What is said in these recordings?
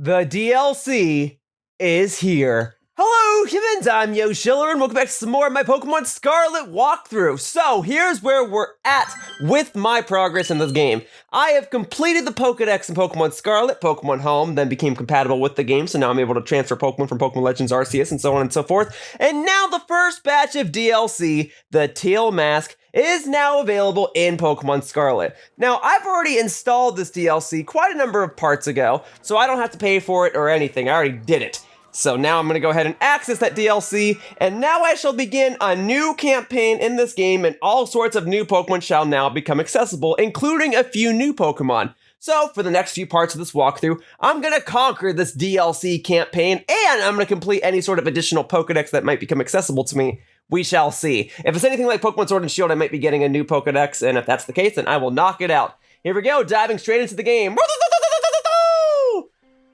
The DLC is here. Hello, humans, I'm Yoshiller, and welcome back to some more of my Pokemon Scarlet walkthrough. So, here's where we're at with my progress in this game. I have completed the Pokedex in Pokemon Scarlet, Pokemon Home, then became compatible with the game, so now I'm able to transfer Pokemon from Pokemon Legends Arceus and so on and so forth. And now the first batch of DLC, the Teal Mask, is now available in Pokemon Scarlet. Now, I've already installed this DLC quite a number of parts ago, so I don't have to pay for it or anything. I already did it. So now I'm going to go ahead and access that DLC, and now I shall begin a new campaign in this game, and all sorts of new Pokemon shall now become accessible, including a few new Pokemon. So for the next few parts of this walkthrough, I'm going to conquer this DLC campaign, and I'm going to complete any sort of additional Pokedex that might become accessible to me. We shall see. If it's anything like Pokemon Sword and Shield, I might be getting a new Pokedex, and if that's the case, then I will knock it out. Here we go, diving straight into the game.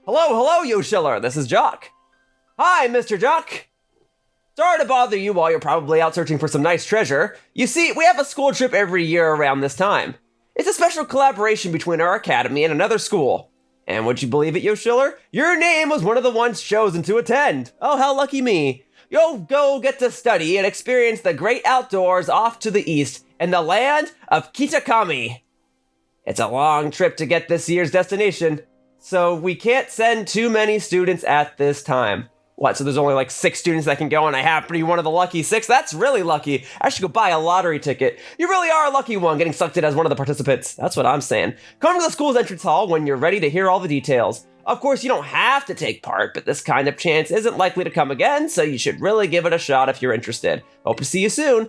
Hello, Yoshiller. This is Jock. Hi, Mr. Jock. Sorry to bother you while you're probably out searching for some nice treasure. You see, we have a school trip every year around this time. It's a special collaboration between our academy and another school. And would you believe it, Yoshiller? Your name was one of the ones chosen to attend. Oh, how lucky me. You'll go get to study and experience the great outdoors off to the east in the land of Kitakami. It's a long trip to get this year's destination, so we can't send too many students at this time. What, so there's only like 6 students that can go and I happen to be one of the lucky 6? That's really lucky. I should go buy a lottery ticket. You really are a lucky one getting sucked in as one of the participants. That's what I'm saying. Come to the school's entrance hall when you're ready to hear all the details. Of course, you don't have to take part, but this kind of chance isn't likely to come again, so you should really give it a shot if you're interested. Hope to see you soon.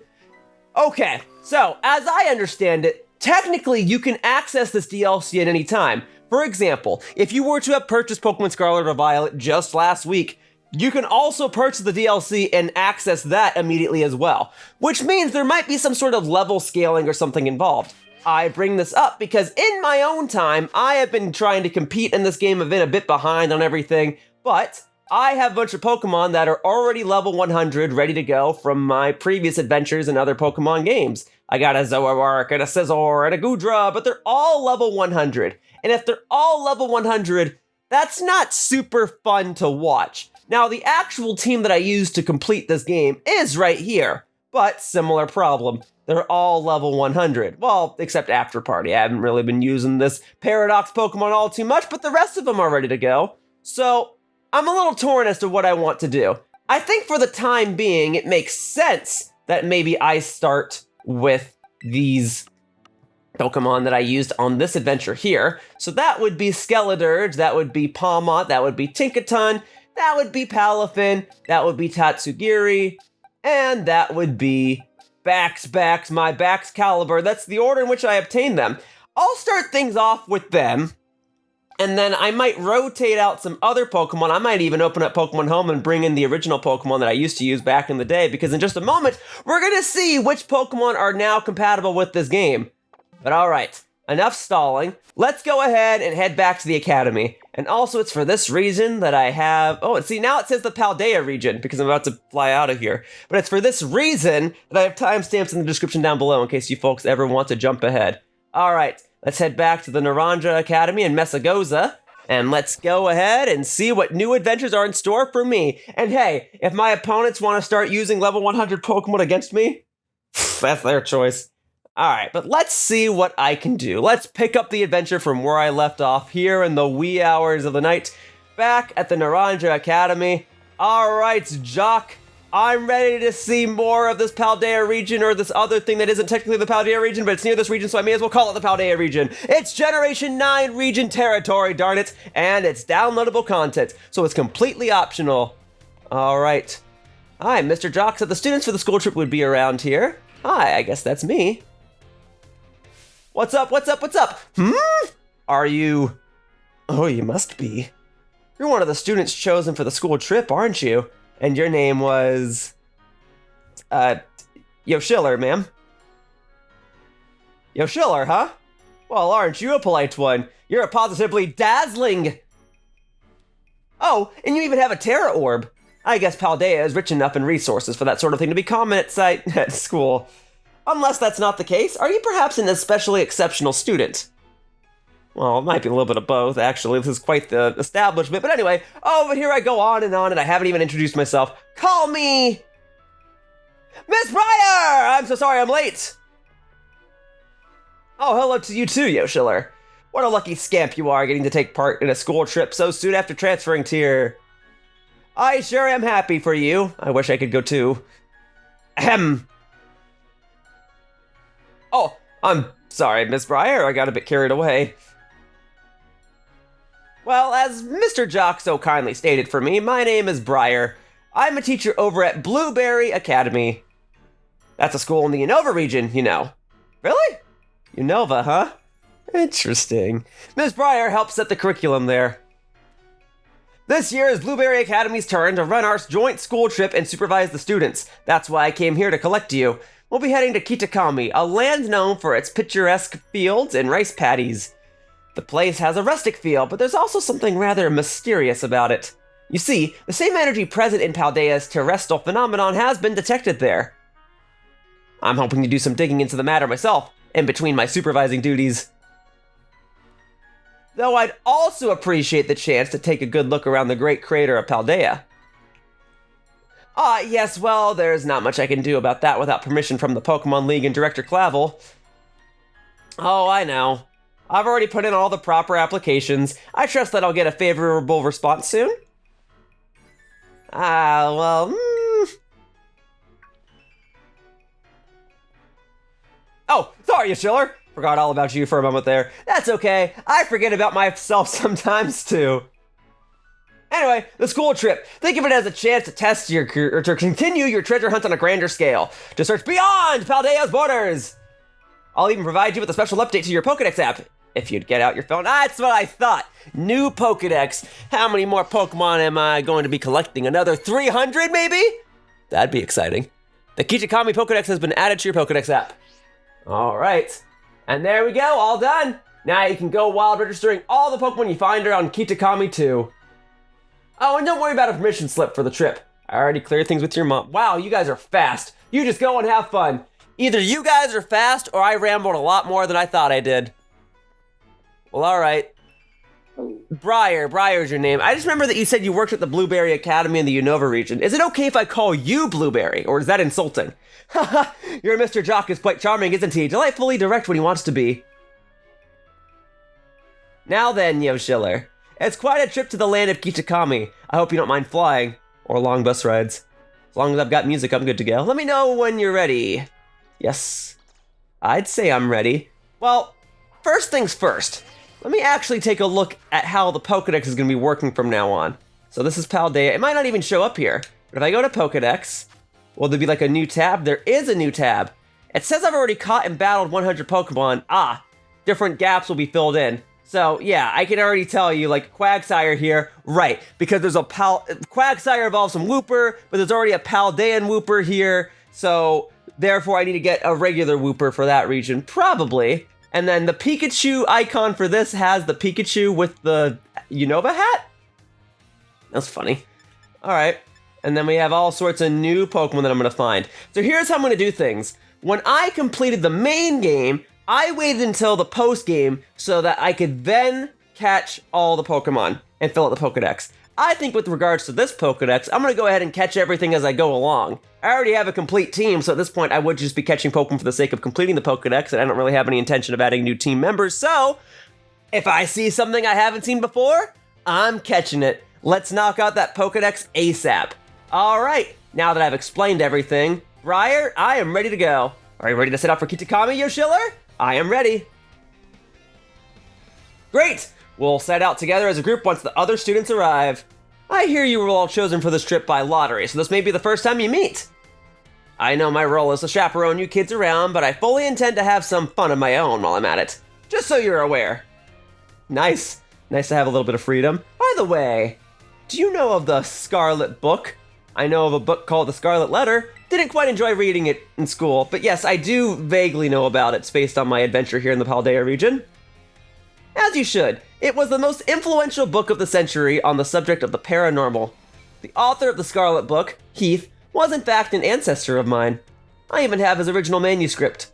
Okay, so as I understand it, technically you can access this DLC at any time. For example, if you were to have purchased Pokemon Scarlet or Violet just last week, you can also purchase the DLC and access that immediately as well, which means there might be some sort of level scaling or something involved. I bring this up because in my own time, I have been trying to compete in this game. I've been a bit behind on everything, but I have a bunch of Pokemon that are already level 100 ready to go from my previous adventures in other Pokemon games. I got a Zoroark and a Scizor and a Goodra, but they're all level 100. And if they're all level 100, that's not super fun to watch. Now, the actual team that I used to complete this game is right here, but similar problem. They're all level 100. Well, except After Party. I haven't really been using this Paradox Pokemon all too much, but the rest of them are ready to go. So, I'm a little torn as to what I want to do. I think for the time being, it makes sense that maybe I start with these Pokemon that I used on this adventure here. So that would be Skeledirge, that would be Palmot, that would be Tinkaton, that would be Palafin, that would be Tatsugiri, and that would be my Baxcalibur. That's the order in which I obtained them. I'll start things off with them, and then I might rotate out some other Pokemon. I might even open up Pokemon Home and bring in the original Pokemon that I used to use back in the day, because in just a moment, we're going to see which Pokemon are now compatible with this game. But alright, enough stalling. Let's go ahead and head back to the Academy. And also, it's for this reason that I have... Oh, and see, now it says the Paldea region, because I'm about to fly out of here. But it's for this reason that I have timestamps in the description down below, in case you folks ever want to jump ahead. Alright, let's head back to the Naranja Academy in Messagoza, and let's go ahead and see what new adventures are in store for me. And hey, if my opponents want to start using level 100 Pokemon against me, that's their choice. Alright, but let's see what I can do. Let's pick up the adventure from where I left off here in the wee hours of the night, back at the Naranja Academy. Alright, Jock, I'm ready to see more of this Paldea region, or this other thing that isn't technically the Paldea region, but it's near this region, so I may as well call it the Paldea region. It's Generation 9 region territory, darn it, and it's downloadable content, so it's completely optional. Alright. Hi, Mr. Jock said the students for the school trip would be around here. Hi, I guess that's me. What's up? Are you... Oh, you must be. You're one of the students chosen for the school trip, aren't you? And your name was... Yoshiller, ma'am. Yoshiller, huh? Well, aren't you a polite one? You're a positively dazzling... Oh, and you even have a Terra Orb. I guess Paldea is rich enough in resources for that sort of thing to be common at school. Unless that's not the case, are you perhaps an especially exceptional student? Well, it might be a little bit of both, actually. This is quite the establishment. But anyway, but here I go on, and I haven't even introduced myself. Call me Miss Briar! I'm so sorry I'm late. Oh, hello to you too, Yoshiller. What a lucky scamp you are getting to take part in a school trip so soon after transferring to your... I sure am happy for you. I wish I could go too. Ahem. Oh, I'm sorry, Miss Briar. I got a bit carried away. Well, as Mr. Jock so kindly stated for me, my name is Briar. I'm a teacher over at Blueberry Academy. That's a school in the Unova region, you know. Really? Unova, huh? Interesting. Miss Briar helps set the curriculum there. This year is Blueberry Academy's turn to run our joint school trip and supervise the students. That's why I came here to collect you. We'll be heading to Kitakami, a land known for its picturesque fields and rice paddies. The place has a rustic feel, but there's also something rather mysterious about it. You see, the same energy present in Paldea's terrestrial phenomenon has been detected there. I'm hoping to do some digging into the matter myself, in between my supervising duties. Though I'd also appreciate the chance to take a good look around the great crater of Paldea. Yes, well, there's not much I can do about that without permission from the Pokemon League and Director Clavel. Oh, I know. I've already put in all the proper applications. I trust that I'll get a favorable response soon. Oh, sorry, Yoshiller. Forgot all about you for a moment there. That's okay. I forget about myself sometimes, too. Anyway, the school trip. Think of it as a chance to test or to continue your treasure hunt on a grander scale. To search beyond Paldea's borders. I'll even provide you with a special update to your Pokedex app. If you'd get out your phone. That's what I thought. New Pokedex. How many more Pokemon am I going to be collecting? Another 300, maybe? That'd be exciting. The Kitakami Pokedex has been added to your Pokedex app. All right. And there we go, all done. Now you can go wild registering all the Pokemon you find on Kitakami too. Oh, and don't worry about a permission slip for the trip. I already cleared things with your mom. Wow, you guys are fast. You just go and have fun. Either you guys are fast or I rambled a lot more than I thought I did. Well, all right. Briar's your name. I just remember that you said you worked at the Blueberry Academy in the Unova region. Is it okay if I call you Blueberry, or is that insulting? Haha, your Mr. Jock is quite charming, isn't he? Delightfully direct when he wants to be. Now then, Yoshiller. It's quite a trip to the land of Kitakami. I hope you don't mind flying, or long bus rides. As long as I've got music, I'm good to go. Let me know when you're ready. Yes, I'd say I'm ready. Well, first things first. Let me actually take a look at how the Pokedex is going to be working from now on. So this is Paldea. It might not even show up here. But if I go to Pokedex, will there be like a new tab? There is a new tab. It says I've already caught and battled 100 Pokemon. Different gaps will be filled in. So yeah, I can already tell you, like Quagsire here, right? Because there's a Quagsire evolves from Wooper, but there's already a Paldean Wooper here. So therefore I need to get a regular Wooper for that region, probably. And then the Pikachu icon for this has the Pikachu with the Unova hat? That's funny. All right. And then we have all sorts of new Pokemon that I'm going to find. So here's how I'm going to do things. When I completed the main game, I waited until the post game so that I could then catch all the Pokemon and fill out the Pokedex. I think with regards to this Pokedex, I'm going to go ahead and catch everything as I go along. I already have a complete team, so at this point I would just be catching Pokemon for the sake of completing the Pokedex, and I don't really have any intention of adding new team members, so if I see something I haven't seen before, I'm catching it. Let's knock out that Pokedex ASAP. Alright, now that I've explained everything, Briar, I am ready to go. Are you ready to set out for Kitakami, Yoshiller? I am ready. Great! We'll set out together as a group once the other students arrive. I hear you were all chosen for this trip by lottery, so this may be the first time you meet. I know my role is to chaperone you kids around, but I fully intend to have some fun of my own while I'm at it. Just so you're aware. Nice. Nice to have a little bit of freedom. By the way, do you know of the Scarlet book? I know of a book called The Scarlet Letter. Didn't quite enjoy reading it in school, but yes, I do vaguely know about it based on my adventure here in the Paldea region. As you should. It was the most influential book of the century on the subject of the paranormal. The author of the Scarlet Book, Heath, was in fact an ancestor of mine. I even have his original manuscript.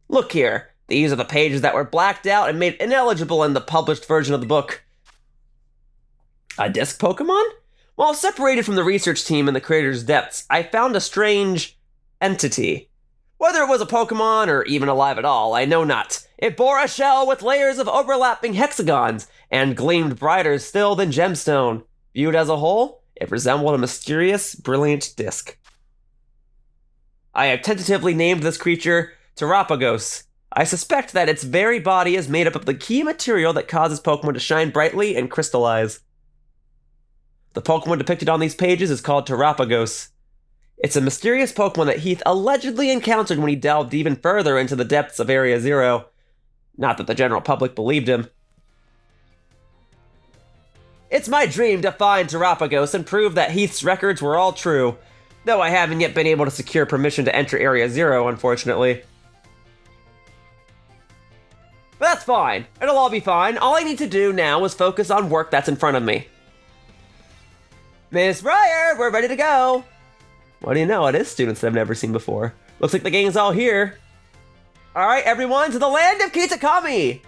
Look here, these are the pages that were blacked out and made ineligible in the published version of the book. A disc Pokemon? While separated from the research team in the creator's depths, I found a strange entity. Whether it was a Pokemon or even alive at all, I know not. It bore a shell with layers of overlapping hexagons and gleamed brighter still than gemstone. Viewed as a whole, it resembled a mysterious, brilliant disc. I have tentatively named this creature Terapagos. I suspect that its very body is made up of the key material that causes Pokemon to shine brightly and crystallize. The Pokemon depicted on these pages is called Terapagos. It's a mysterious Pokemon that Heath allegedly encountered when he delved even further into the depths of Area Zero. Not that the general public believed him. It's my dream to find Terapagos and prove that Heath's records were all true, though I haven't yet been able to secure permission to enter Area Zero, unfortunately. But that's fine. It'll all be fine. All I need to do now is focus on work that's in front of me. Miss Briar, we're ready to go! What do you know? It is students that I've never seen before. Looks like the gang's all here. Alright, everyone, to the land of Kitakami!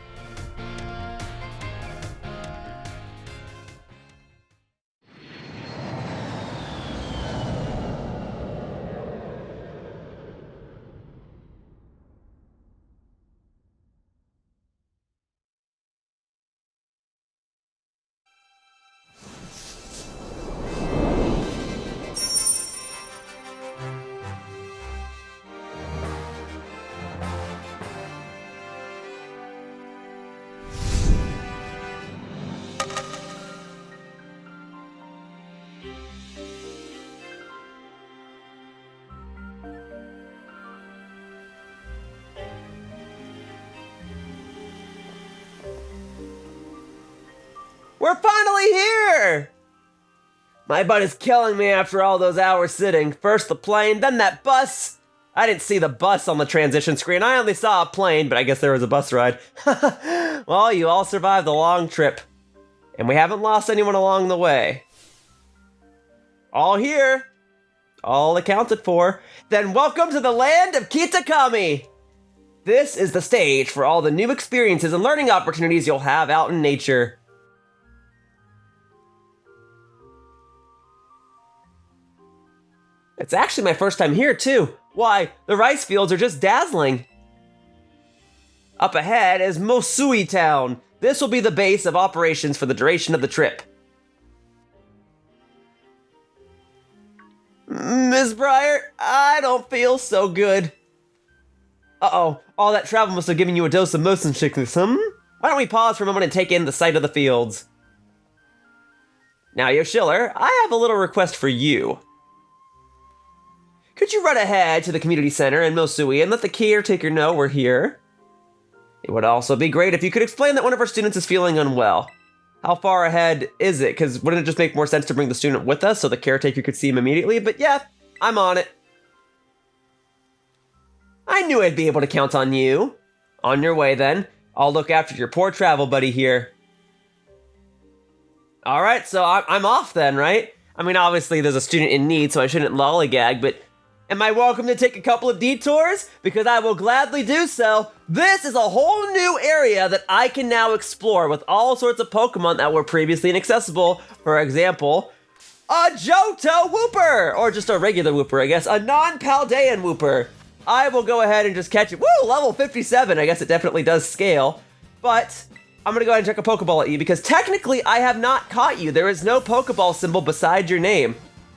We're finally here! My butt is killing me after all those hours sitting. First the plane, then that bus. I didn't see the bus on the transition screen. I only saw a plane, but I guess there was a bus ride. Well, you all survived the long trip. And we haven't lost anyone along the way. All here. All accounted for. Then welcome to the land of Kitakami! This is the stage for all the new experiences and learning opportunities you'll have out in nature. It's actually my first time here, too. Why, the rice fields are just dazzling. Up ahead is Mossui Town. This will be the base of operations for the duration of the trip. Ms. Briar, I don't feel so good. Uh-oh, all that travel must have given you a dose of motion sickness, Why don't we pause for a moment and take in the sight of the fields? Now, Yoshiller, I have a little request for you. Could you run ahead to the community center in Mossui and let the caretaker know we're here? It would also be great if you could explain that one of our students is feeling unwell. How far ahead is it? Because wouldn't it just make more sense to bring the student with us so the caretaker could see him immediately? But yeah, I'm on it. I knew I'd be able to count on you. On your way then. I'll look after your poor travel buddy here. Alright, so I'm off then, right? I mean, obviously there's a student in need, so I shouldn't lollygag, but am I welcome to take a couple of detours? Because I will gladly do so. This is a whole new area that I can now explore with all sorts of Pokemon that were previously inaccessible. For example, a Johto Wooper! Or just a regular Wooper, I guess. A non-Paldean Wooper. I will go ahead and just catch it. Woo! Level 57. I guess it definitely does scale. But I'm gonna go ahead and check a Pokeball at you because technically I have not caught you. There is no Pokeball symbol beside your name.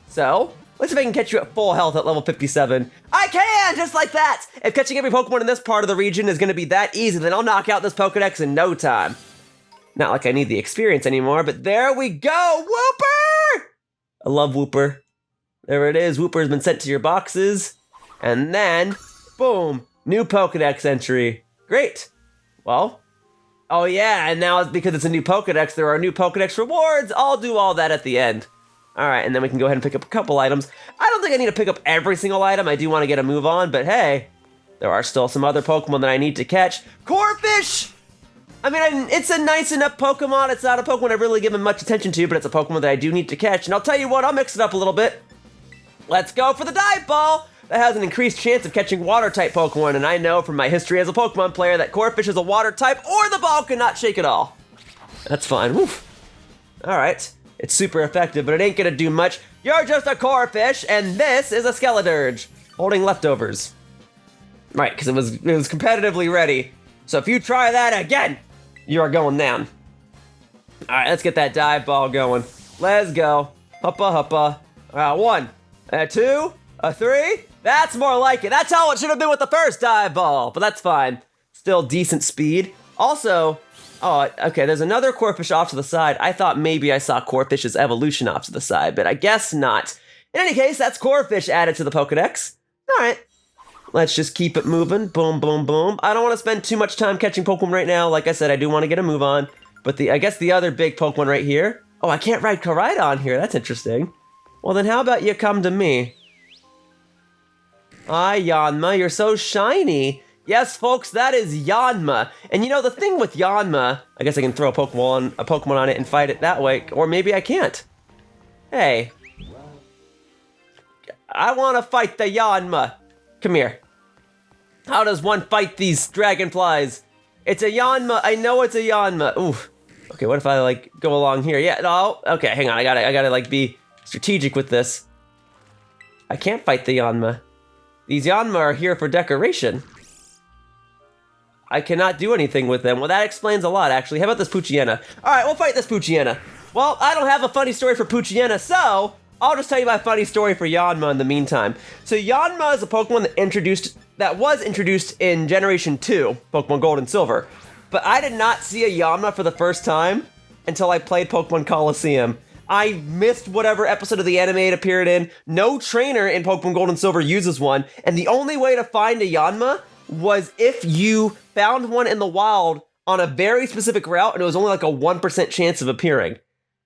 So let's see if I can catch you at full health at level 57. I can! Just like that! If catching every Pokemon in this part of the region is gonna be that easy, then I'll knock out this Pokedex in no time. Not like I need the experience anymore, but there we go! Wooper! I love Wooper. There it is. Wooper's been sent to your boxes. And then, boom, new Pokedex entry. Great. Well, oh yeah, and now because it's a new Pokedex, there are new Pokedex rewards. I'll do all that at the end. All right, and then we can go ahead and pick up a couple items. I don't think I need to pick up every single item. I do want to get a move on, but hey, there are still some other Pokemon that I need to catch. Corphish! I mean, it's a nice enough Pokemon. It's not a Pokemon I've really given much attention to, but it's a Pokemon that I do need to catch. And I'll tell you what, I'll mix it up a little bit. Let's go for the dive ball. that has an increased chance of catching water-type Pokemon, and I know from my history as a Pokemon player that Corphish is a water-type, or the ball cannot shake it all. That's fine. Woof. Alright. It's super effective, but it ain't gonna do much. You're just a Corphish, and this is a Skeledirge, holding leftovers. Right, because it was competitively ready. So if you try that again, you are going down. Alright, let's get that dive ball going. Let's go. Huppa huppa. 1, 2, 3. That's more like it. That's how it should have been with the first dive ball, but that's fine. Still decent speed. Also, oh, okay, there's another Corphish off to the side. I thought maybe I saw Corphish's evolution off to the side, but I guess not. In any case, that's Corphish added to the Pokedex. Alright. Let's just keep it moving. Boom, boom, boom. I don't want to spend too much time catching Pokemon right now. Like I said, I do want to get a move on. But I guess the other big Pokemon right here. Oh, I can't ride Koraidon here. That's interesting. Well, then how about you come to me? Hi, Yanma. You're so shiny. Yes, folks, that is Yanma. And you know, the thing with Yanma, I guess I can throw a Pokemon on it and fight it that way. Or maybe I can't. Hey. I want to fight the Yanma. Come here. How does one fight these dragonflies? It's a Yanma. I know it's a Yanma. Oof. Okay, what if I, like, go along here? Yeah, no. Okay, hang on. I gotta, like, be strategic with this. I can't fight the Yanma. These Yanma are here for decoration. I cannot do anything with them. Well, that explains a lot, actually. How about this Poochyena? Alright, we'll fight this Poochyena. Well, I don't have a funny story for Poochyena, so I'll just tell you my funny story for Yanma in the meantime. So Yanma is a Pokemon that was introduced in Generation 2, Pokemon Gold and Silver. But I did not see a Yanma for the first time until I played Pokemon Coliseum. I missed whatever episode of the anime it appeared in. No trainer in Pokemon Gold and Silver uses one, and the only way to find a Yanma was if you found one in the wild on a very specific route, and it was only like a 1% chance of appearing.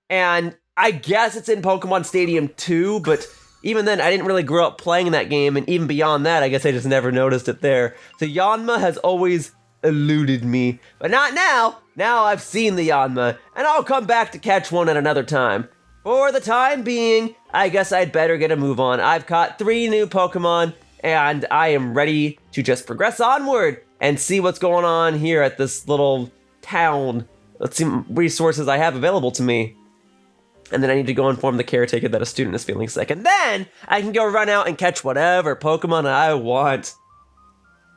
And I guess it's in Pokemon Stadium 2, but even then, I didn't really grow up playing that game, and even beyond that, I guess I just never noticed it there. So Yanma has always eluded me, but not now. Now I've seen the Yanma, and I'll come back to catch one at another time. For the time being, I guess I'd better get a move on. I've caught 3 new Pokemon, and I am ready to just progress onward and see what's going on here at this little town. Let's see what resources I have available to me. And then I need to go inform the caretaker that a student is feeling sick. And then I can go run out and catch whatever Pokemon I want.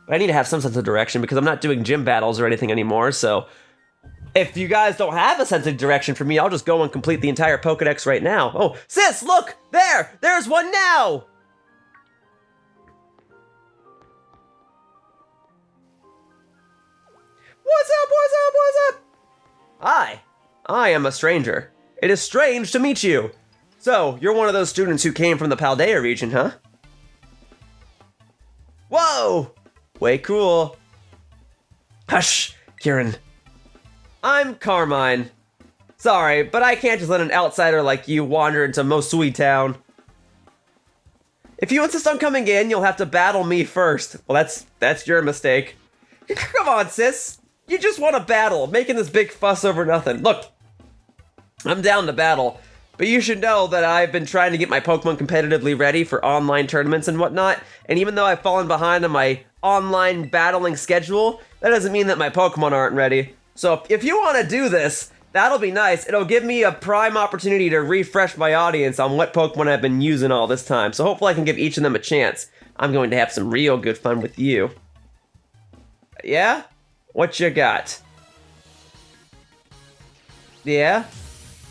But I need to have some sense of direction because I'm not doing gym battles or anything anymore. So if you guys don't have a sense of direction for me, I'll just go and complete the entire Pokedex right now. Oh, sis, look! There's one now! What's up? Hi, I am a stranger. It is strange to meet you. So, you're one of those students who came from the Paldea region, huh? Whoa! Way cool. Hush, Kieran. I'm Carmine. Sorry, but I can't just let an outsider like you wander into Mossui town. If you insist on coming in, you'll have to battle me first. Well, that's your mistake. Come on, sis. You just want to battle, making this big fuss over nothing. Look, I'm down to battle, but you should know that I've been trying to get my Pokemon competitively ready for online tournaments and whatnot, and even though I've fallen behind on my online battling schedule, that doesn't mean that my Pokemon aren't ready. So if you want to do this, that'll be nice. It'll give me a prime opportunity to refresh my audience on what Pokemon I've been using all this time, so hopefully I can give each of them a chance. I'm going to have some real good fun with you. Yeah? What you got? Yeah?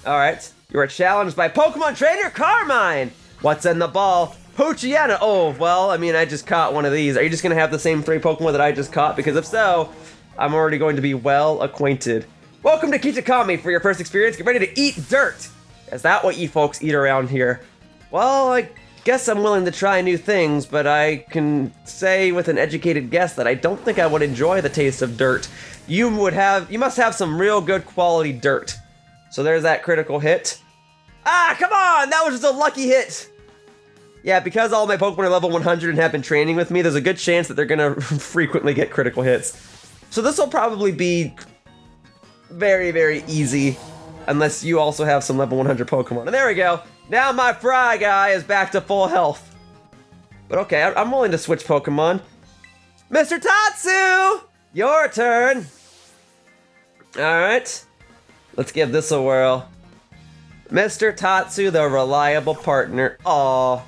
Alright. You are challenged by Pokemon Trainer Carmine! What's in the ball? Poochyena! Oh, well, I mean, I just caught one of these. Are you just gonna have the same 3 Pokemon that I just caught? Because if so, I'm already going to be well acquainted. Welcome to Kitakami for your first experience. Get ready to eat dirt! Is that what you folks eat around here? Well, I guess I'm willing to try new things, but I can say with an educated guess that I don't think I would enjoy the taste of dirt. You must have some real good quality dirt. So there's that critical hit. Ah, come on! That was just a lucky hit! Yeah, because all my Pokemon are level 100 and have been training with me, there's a good chance that they're gonna frequently get critical hits. So this will probably be very, very easy, unless you also have some level 100 Pokemon. And there we go! Now my Fry guy is back to full health. But okay, I'm willing to switch Pokemon. Mr. Tatsu! Your turn! Alright. Let's give this a whirl. Mr. Tatsu, the reliable partner. Aww.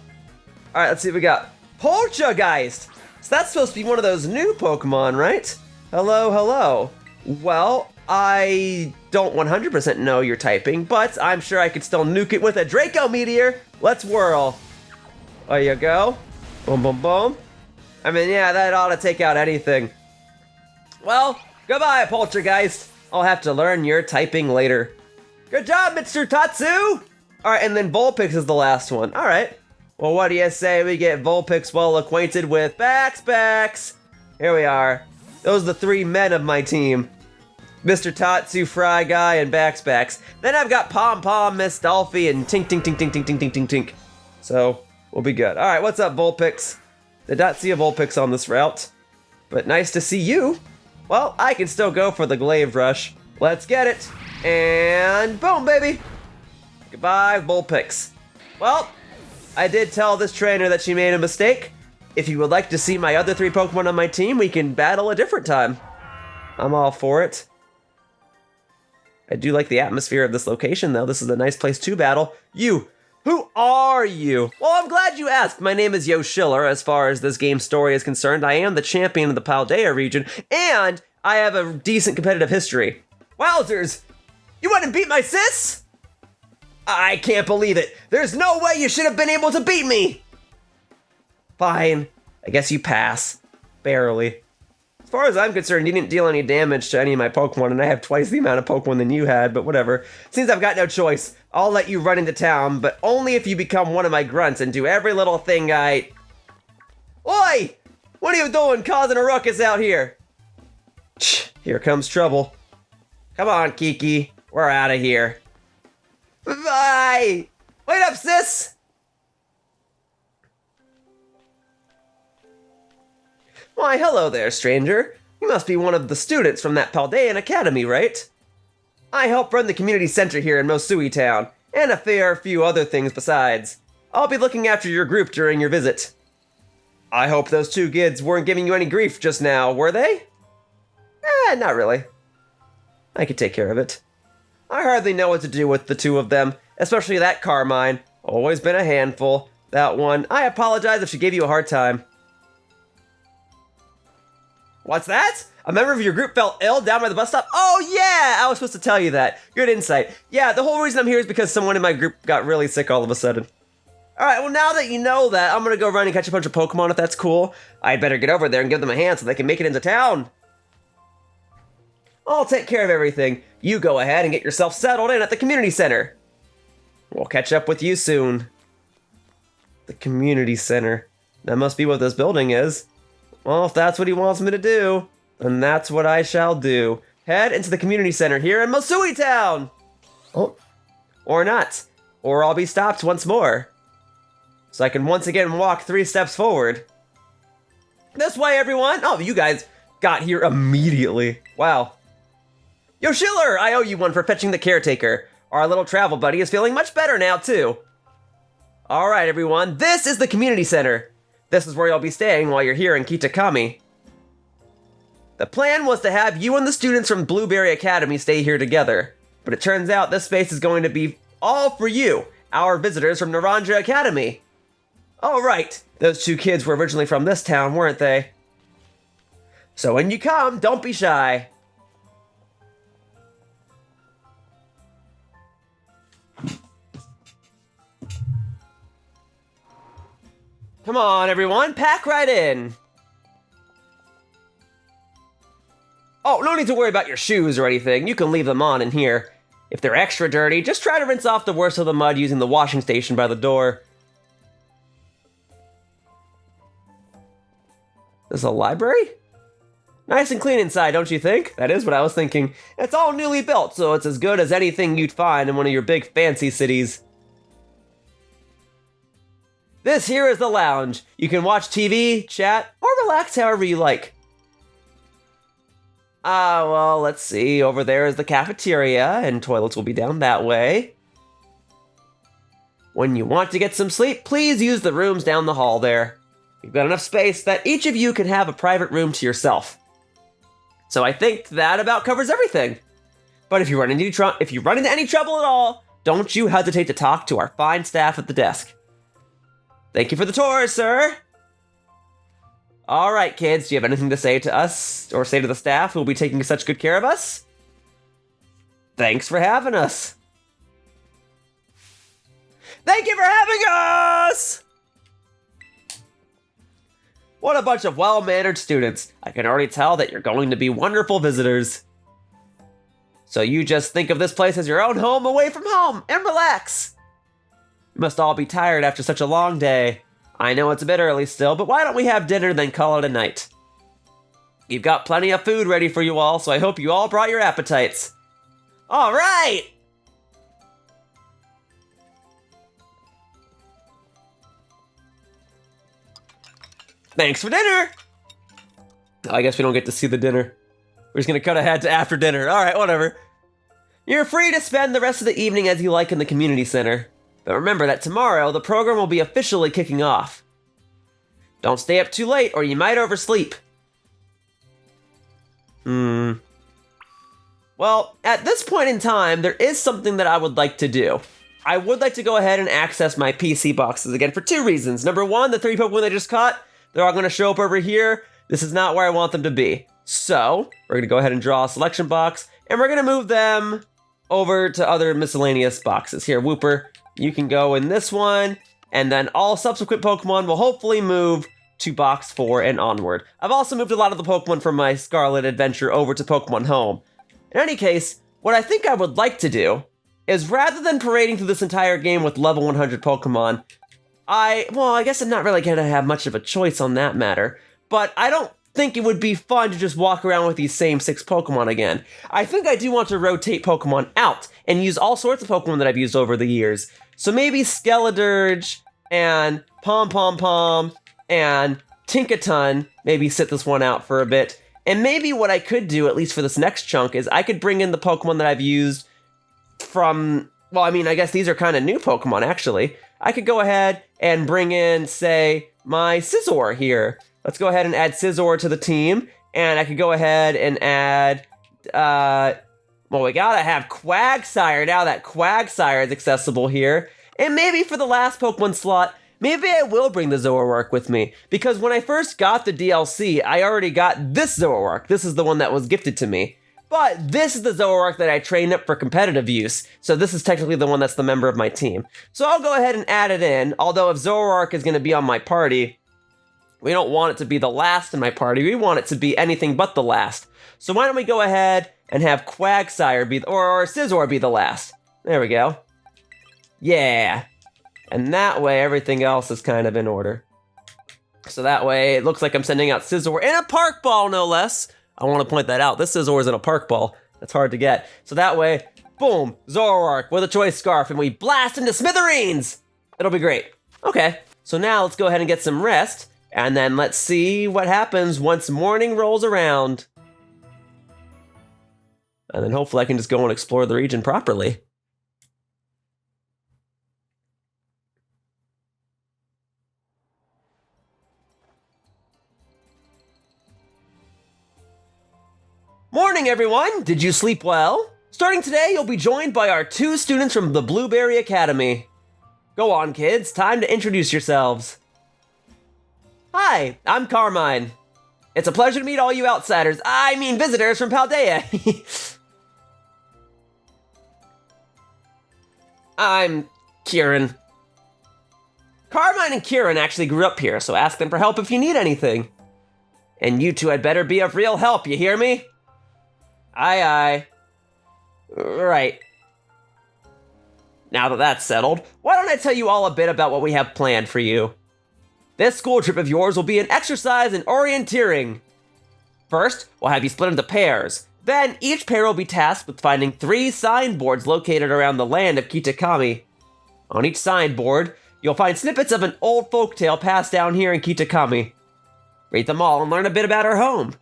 Alright, let's see what we got. Poltergeist! So that's supposed to be one of those new Pokemon, right? Hello, hello. Well, I don't 100% know your typing, but I'm sure I could still nuke it with a Draco Meteor. Let's whirl. There you go. Boom, boom, boom. I mean, yeah, that ought to take out anything. Well, goodbye, Poltergeist. I'll have to learn your typing later. Good job, Mr. Tatsu! Alright, and then Vulpix is the last one. Alright. Well, what do you say we get Vulpix well acquainted with Baxbax? Here we are. Those are the three men of my team. Mr. Tatsu, Fry Guy, and Baxbax. Then I've got Pom Pom, Miss Dolphy, and Tink Tink Tink Tink Tink Tink Tink Tink Tink. So, we'll be good. Alright, what's up, Vulpix? Did not see a Vulpix on this route, but nice to see you. Well, I can still go for the Glaive Rush. Let's get it. And boom, baby. Goodbye, Vulpix. Well, I did tell this trainer that she made a mistake. If you would like to see my other three Pokemon on my team, we can battle a different time. I'm all for it. I do like the atmosphere of this location, though. This is a nice place to battle. You. Who are you? Well, I'm glad you asked. My name is Yoshiller. As far as this game's story is concerned, I am the champion of the Paldea region, and I have a decent competitive history. Wowzers! You went and beat my sis? I can't believe it. There's no way you should have been able to beat me! Fine. I guess you pass. Barely. As far as I'm concerned, you didn't deal any damage to any of my Pokemon, and I have twice the amount of Pokemon than you had, but whatever. Since I've got no choice, I'll let you run into town, but only if you become one of my grunts and do every little thing I... Oi! What are you doing causing a ruckus out here? Here comes trouble. Come on, Kiki. We're out of here. Bye! Wait up, sis! Why, hello there, stranger. You must be one of the students from that Paldean Academy, right? I help run the community center here in Mossui Town, and a fair few other things besides. I'll be looking after your group during your visit. I hope those two kids weren't giving you any grief just now, were they? Not really. I could take care of it. I hardly know what to do with the two of them, especially that Carmine. Always been a handful. That one, I apologize if she gave you a hard time. What's that? A member of your group fell ill down by the bus stop? Oh yeah, I was supposed to tell you that. Good insight. Yeah, the whole reason I'm here is because someone in my group got really sick all of a sudden. Alright, well now that you know that, I'm gonna go run and catch a bunch of Pokemon if that's cool. I'd better get over there and give them a hand so they can make it into town. I'll take care of everything. You go ahead and get yourself settled in at the community center. We'll catch up with you soon. The community center. That must be what this building is. Well, if that's what he wants me to do, then that's what I shall do. Head into the community center here in Mossui Town! Oh, or not. Or I'll be stopped once more. So I can once again walk 3 steps forward. This way, everyone! Oh, you guys got here immediately. Wow. Yoshiller, I owe you one for fetching the caretaker. Our little travel buddy is feeling much better now, too. Alright, everyone, this is the community center. This is where you'll be staying while you're here in Kitakami. The plan was to have you and the students from Blueberry Academy stay here together, but it turns out this space is going to be all for you, our visitors from Naranja Academy. Oh right, those 2 kids were originally from this town, weren't they? So when you come, don't be shy. Come on, everyone, pack right in. Oh, no need to worry about your shoes or anything. You can leave them on in here. If they're extra dirty, just try to rinse off the worst of the mud using the washing station by the door. This is a library? Nice and clean inside, don't you think? That is what I was thinking. It's all newly built, so it's as good as anything you'd find in one of your big fancy cities. This here is the lounge. You can watch TV, chat, or relax however you like. Well, let's see. Over there is the cafeteria, and toilets will be down that way. When you want to get some sleep, please use the rooms down the hall there. We've got enough space that each of you can have a private room to yourself. So I think that about covers everything. But if you run into any trouble at all, don't you hesitate to talk to our fine staff at the desk. Thank you for the tour, sir. All right, kids, do you have anything to say to us or say to the staff who will be taking such good care of us? Thanks for having us. Thank you for having us! What a bunch of well-mannered students. I can already tell that you're going to be wonderful visitors. So you just think of this place as your own home away from home and relax. You must all be tired after such a long day. I know it's a bit early still, but why don't we have dinner then call it a night? You've got plenty of food ready for you all, so I hope you all brought your appetites. All right! Thanks for dinner! I guess we don't get to see the dinner. We're just gonna cut ahead to after dinner. All right, whatever. You're free to spend the rest of the evening as you like in the community center. But remember that tomorrow, the program will be officially kicking off. Don't stay up too late or you might oversleep. Well, at this point in time, there is something that I would like to do. I would like to go ahead and access my PC boxes again for two reasons. Number one, the 3 Pokemon I just caught, they're all going to show up over here. This is not where I want them to be. So, we're going to go ahead and draw a selection box, and we're going to move them over to other miscellaneous boxes. Here, Wooper, you can go in this one, and then all subsequent Pokemon will hopefully move to box 4 and onward. I've also moved a lot of the Pokemon from my Scarlet adventure over to Pokemon Home. In any case, what I think I would like to do is rather than parading through this entire game with level 100 Pokemon, I guess I'm not really going to have much of a choice on that matter, but I don't think it would be fun to just walk around with these same 6 Pokemon again. I think I do want to rotate Pokemon out and use all sorts of Pokemon that I've used over the years. So maybe Skeledirge and Pom and Tinkaton maybe sit this one out for a bit. And maybe what I could do, at least for this next chunk, is I could bring in the Pokemon that I've used from, well, I mean, I guess these are kind of new Pokemon, actually. I could go ahead and bring in, say, my Scizor here. Let's go ahead and add Scizor to the team. And I could go ahead and add, we gotta have Quagsire now that Quagsire is accessible here. And maybe for the last Pokemon slot, maybe I will bring the Zoroark with me. Because when I first got the DLC, I already got this Zoroark. This is the one that was gifted to me. But this is the Zoroark that I trained up for competitive use. So this is technically the one that's the member of my team. So I'll go ahead and add it in. Although if Zoroark is going to be on my party, we don't want it to be the last in my party. We want it to be anything but the last. So why don't we go ahead and have Quagsire be, or Scizor be the last. There we go. Yeah. And that way, everything else is kind of in order. So that way, it looks like I'm sending out Scizor in a Park Ball, no less. I want to point that out. This Scizor is in a Park Ball. That's hard to get. So that way, boom, Zoroark with a Choice Scarf, and we blast into smithereens! It'll be great. Okay, so now let's go ahead and get some rest, and then let's see what happens once morning rolls around. And then hopefully I can just go and explore the region properly. Morning, everyone! Did you sleep well? Starting today, you'll be joined by our 2 students from the Blueberry Academy. Go on, kids. Time to introduce yourselves. Hi, I'm Carmine. It's a pleasure to meet all you outsiders. I mean visitors from Paldea. I'm Kieran. Carmine and Kieran actually grew up here, so ask them for help if you need anything. And you two had better be of real help, you hear me? Aye, aye. Right. Now that that's settled, why don't I tell you all a bit about what we have planned for you? This school trip of yours will be an exercise in orienteering. First, we'll have you split into pairs. Then, each pair will be tasked with finding 3 signboards located around the land of Kitakami. On each signboard, you'll find snippets of an old folktale passed down here in Kitakami. Read them all and learn a bit about our home.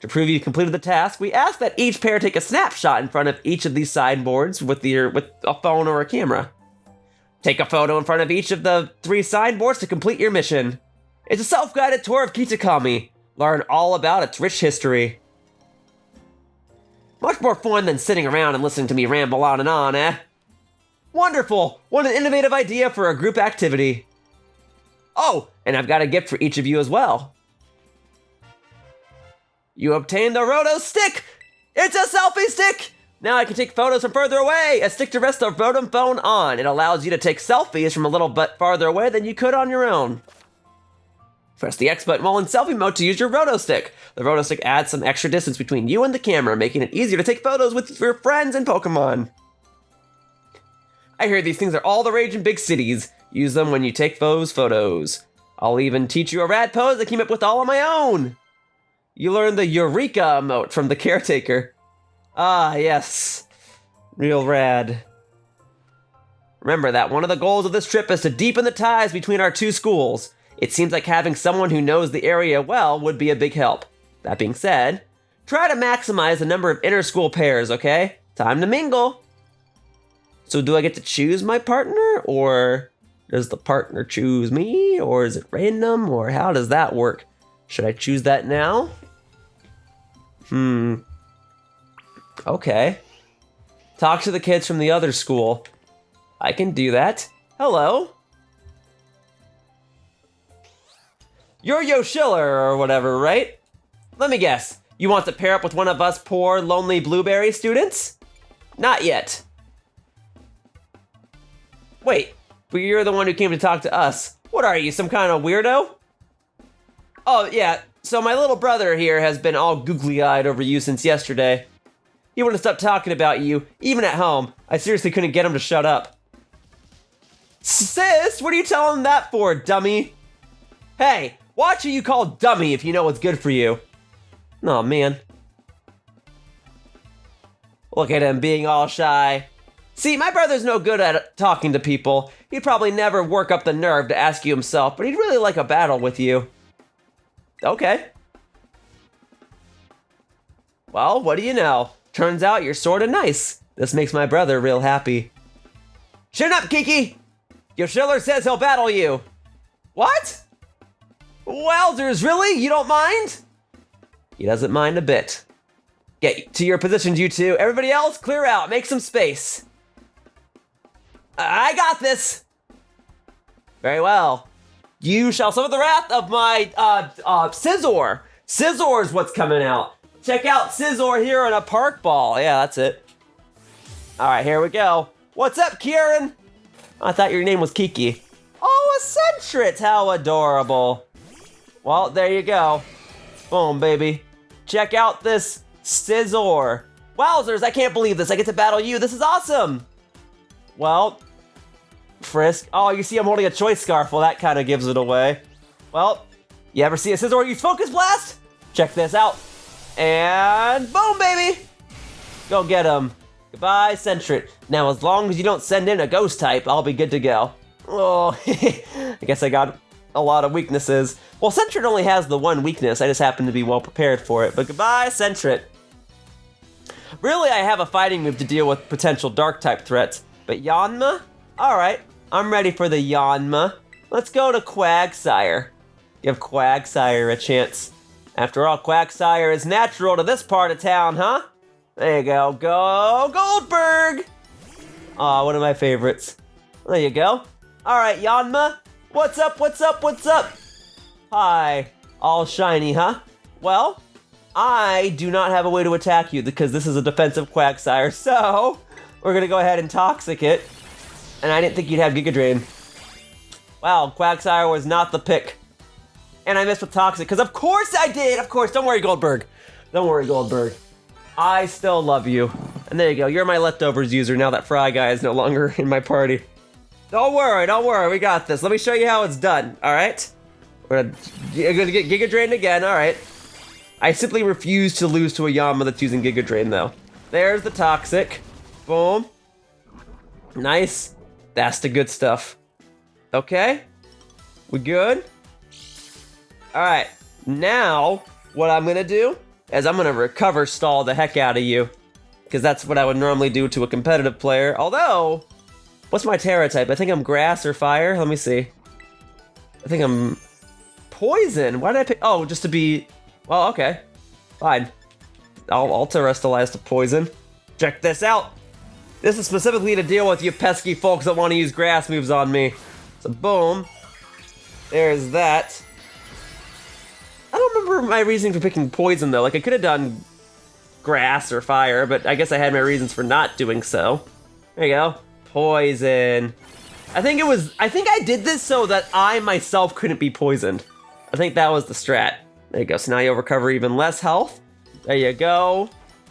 To prove you completed the task, we ask that each pair take a snapshot in front of each of these signboards with a phone or a camera. Take a photo in front of each of the 3 signboards to complete your mission. It's a self-guided tour of Kitakami. Learn all about its rich history. Much more fun than sitting around and listening to me ramble on and on, eh? Wonderful! What an innovative idea for a group activity. Oh, and I've got a gift for each of you as well. You obtained the Roto-Stick! It's a selfie stick! Now I can take photos from further away! A stick to rest the Rotom phone on. It allows you to take selfies from a little bit farther away than you could on your own. Press the X button while in selfie mode to use your Roto-Stick. The Roto-Stick adds some extra distance between you and the camera, making it easier to take photos with your friends and Pokemon. I hear these things are all the rage in big cities. Use them when you take photos. I'll even teach you a rad pose I came up with all on my own. You learned the Eureka emote from the caretaker. Ah, yes. Real rad. Remember that one of the goals of this trip is to deepen the ties between our two schools. It seems like having someone who knows the area well would be a big help. That being said, try to maximize the number of inter-school pairs, okay? Time to mingle. So do I get to choose my partner, or does the partner choose me, or is it random, or how does that work? Should I choose that now? Okay. Talk to the kids from the other school. I can do that. Hello. You're Yoshiller or whatever, right? Let me guess. You want to pair up with one of us poor, lonely blueberry students? Not yet. Wait, but you're the one who came to talk to us. What are you, some kind of weirdo? Oh, yeah, so my little brother here has been all googly-eyed over you since yesterday. He wouldn't stop talking about you, even at home. I seriously couldn't get him to shut up. Sis, what are you telling him that for, dummy? Hey, watch who you call dummy if you know what's good for you. Aw, man. Look at him being all shy. See, my brother's no good at talking to people. He'd probably never work up the nerve to ask you himself, but he'd really like a battle with you. Okay. Well, what do you know? Turns out you're sorta nice. This makes my brother real happy. Shut up, Kiki! Yoshiller says he'll battle you. What? Wowzers, really? You don't mind? He doesn't mind a bit. Get to your positions, you two. Everybody else, clear out. Make some space. I got this. Very well. You shall summon the wrath of my, Scizor. Scizor's what's coming out. Check out Scizor here in a park ball. Yeah, that's it. All right, here we go. What's up, Kieran? I thought your name was Kiki. Oh, a Sentret. How adorable. Well, there you go. Boom, baby. Check out this Scizor. Wowzers, I can't believe this. I get to battle you. This is awesome. Well, Frisk. Oh, you see I'm holding a choice scarf. Well, that kind of gives it away. Well, you ever see a Scizor use Focus Blast? Check this out. And boom, baby. Go get him. Goodbye, Sentret. Now, as long as you don't send in a ghost type, I'll be good to go. Oh, I guess I got a lot of weaknesses. Well, Sentret only has the one weakness. I just happen to be well prepared for it. But goodbye, Sentret. Really, I have a fighting move to deal with potential dark type threats. But Yanma? Alright, I'm ready for the Yanma. Let's go to Quagsire. Give Quagsire a chance. After all, Quagsire is natural to this part of town, huh? There you go. Go Goldberg! Aw, one of my favorites. There you go. Alright, Yanma. What's up, what's up, what's up? Hi. All shiny, huh? Well, I do not have a way to attack you because this is a defensive Quagsire, so we're gonna go ahead and Toxic it. And I didn't think you'd have Giga Drain. Wow, Quagsire was not the pick. And I missed with Toxic, because of course I did! Of course, don't worry, Goldberg. Don't worry, Goldberg. I still love you. And there you go, you're my leftovers user now that Fry guy is no longer in my party. Don't worry, we got this. Let me show you how it's done, alright? You're gonna get Giga Drain again, alright. I simply refuse to lose to a Yanma that's using Giga Drain, though. There's the Toxic. Boom. Nice. That's the good stuff. Okay? We good? Alright. Now, what I'm gonna do is I'm gonna recover stall the heck out of you. Because that's what I would normally do to a competitive player. Although, what's my Terra type? I think I'm grass or fire. Let me see. I think I'm poison. Why did I pick? Oh, just to be. Well, okay, fine. I'll terrestrialize to poison. Check this out. This is specifically to deal with you pesky folks that want to use grass moves on me. So boom. There's that. I don't remember my reasoning for picking poison though. Like I could have done grass or fire, but I guess I had my reasons for not doing so. There you go. Poison. I think I did this so that I myself couldn't be poisoned. I think that was the strat. There you go. So now you'll recover even less health. There you go.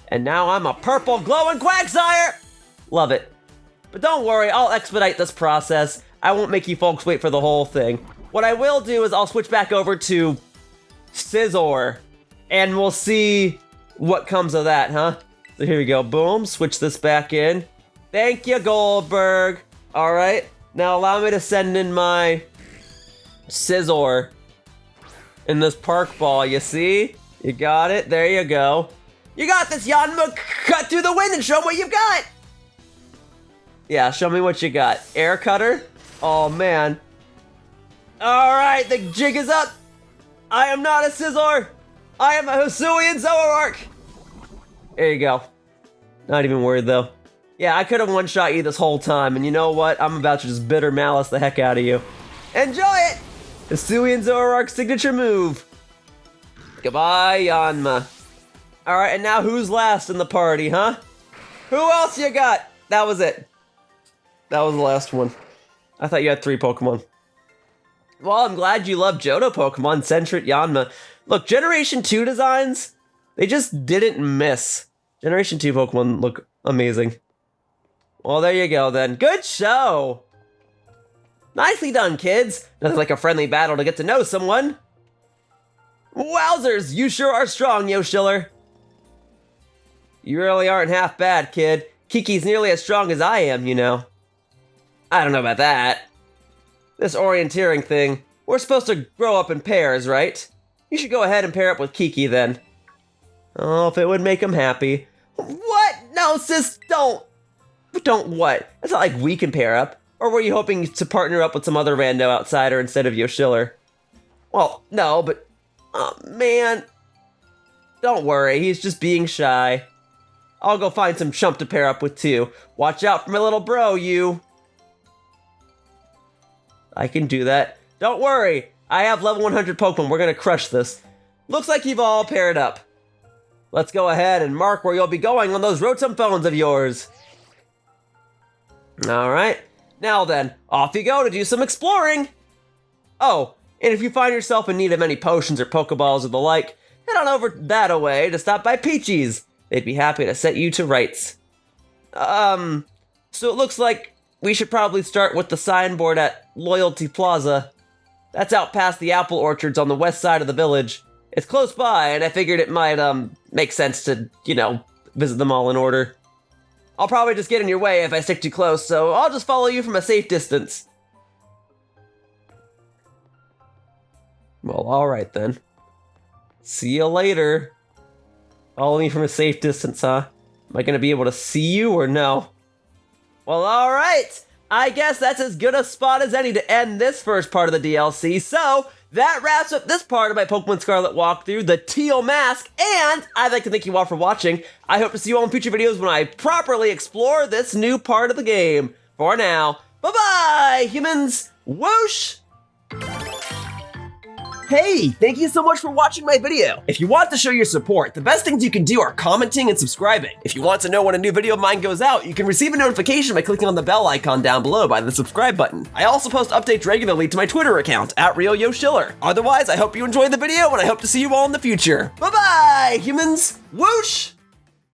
And now I'm a purple glowing Quagsire! Love it. But don't worry, I'll expedite this process. I won't make you folks wait for the whole thing. What I will do is I'll switch back over to Scizor, and we'll see what comes of that, huh? So here we go. Boom. Switch this back in. Thank you, Goldberg. All right. Now allow me to send in my Scizor in this park ball, you see? You got it? There you go. You got this, Yanma! Cut through the wind and show what you've got! Yeah, show me what you got. Air cutter? Oh, man. Alright, the jig is up! I am not a Scizor! I am a Mossui and Zoroark! There you go. Not even worried, though. Yeah, I could have one-shot you this whole time, and you know what? I'm about to just bitter malice the heck out of you. Enjoy it! Mossui and Zoroark's signature move. Goodbye, Yanma. Alright, and now who's last in the party, huh? Who else you got? That was it. That was the last one. I thought you had 3 Pokemon. Well, I'm glad you love Johto Pokemon, Sentret, Yanma. Look, Generation 2 designs, they just didn't miss. Generation 2 Pokemon look amazing. Well, there you go then. Good show! Nicely done, kids. Nothing like a friendly battle to get to know someone. Wowzers, you sure are strong, Yoshiller. You really aren't half bad, kid. Kiki's nearly as strong as I am, you know. I don't know about that. This orienteering thing, we're supposed to grow up in pairs, right? You should go ahead and pair up with Kiki then. Oh, if it would make him happy. What? No, sis, don't. Don't what? It's not like we can pair up. Or were you hoping to partner up with some other rando outsider instead of Yoshiller? Well, no, but... Oh, man. Don't worry, he's just being shy. I'll go find some chump to pair up with too. Watch out for my little bro, you. I can do that. Don't worry, I have level 100 Pokemon. We're gonna crush this. Looks like you've all paired up. Let's go ahead and mark where you'll be going on those Rotom phones of yours. Alright, now then, off you go to do some exploring. Oh, and if you find yourself in need of any potions or Pokeballs or the like, head on over that-a-way to stop by Peachy's. They'd be happy to set you to rights. So it looks like we should probably start with the signboard at Loyalty Plaza. That's out past the apple orchards on the west side of the village. It's close by, and I figured it might, make sense to, you know, visit them all in order. I'll probably just get in your way if I stick too close, so I'll just follow you from a safe distance. Well, alright then. See you later. Follow me from a safe distance, huh? Am I gonna be able to see you or no? Well, alright! I guess that's as good a spot as any to end this first part of the DLC, so that wraps up this part of my Pokemon Scarlet walkthrough, the Teal Mask, and I'd like to thank you all for watching. I hope to see you all in future videos when I properly explore this new part of the game. For now, bye-bye, humans! Whoosh! Hey, thank you so much for watching my video. If you want to show your support, the best things you can do are commenting and subscribing. If you want to know when a new video of mine goes out, you can receive a notification by clicking on the bell icon down below by the subscribe button. I also post updates regularly to my Twitter account, @RealYoshiller. Otherwise, I hope you enjoyed the video and I hope to see you all in the future. Bye-bye, humans! Whoosh!